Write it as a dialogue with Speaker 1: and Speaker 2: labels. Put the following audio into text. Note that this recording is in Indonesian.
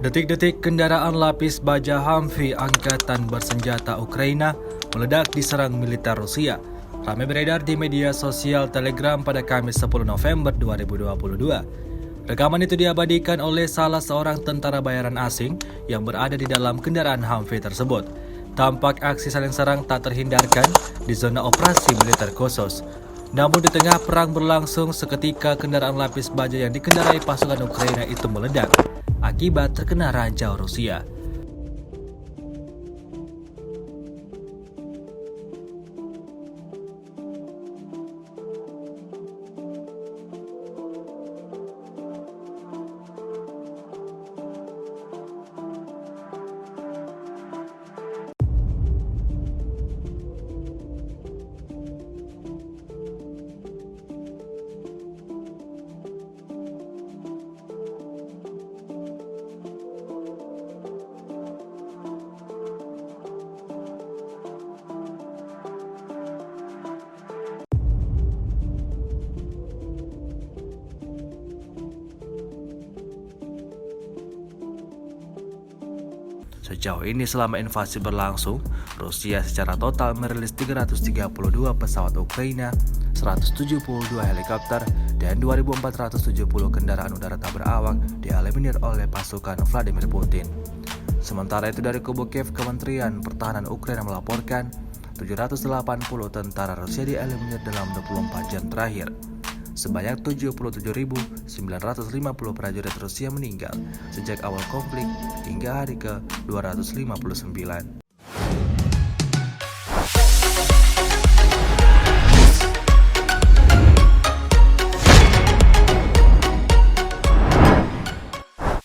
Speaker 1: Detik-detik kendaraan lapis baja Humvee angkatan bersenjata Ukraina meledak diserang militer Rusia. Ramai beredar di media sosial Telegram pada Kamis 10 November 2022. Rekaman itu diabadikan oleh salah seorang tentara bayaran asing yang berada di dalam kendaraan Humvee tersebut. Tampak aksi saling serang tak terhindarkan di zona operasi militer khusus. Namun di tengah perang berlangsung, seketika kendaraan lapis baja yang dikendarai pasukan Ukraina itu meledak akibat terkena ranjau Rusia. Sejauh ini selama invasi berlangsung, Rusia secara total merilis 332 pesawat Ukraina, 172 helikopter, dan 2.470 kendaraan udara tak berawak dieliminir oleh pasukan Vladimir Putin. Sementara itu dari kubu Kiev, Kementerian Pertahanan Ukraina melaporkan 780 tentara Rusia dieliminir dalam 24 jam terakhir. Sebanyak 77.950 prajurit Rusia meninggal sejak awal konflik hingga hari ke-259.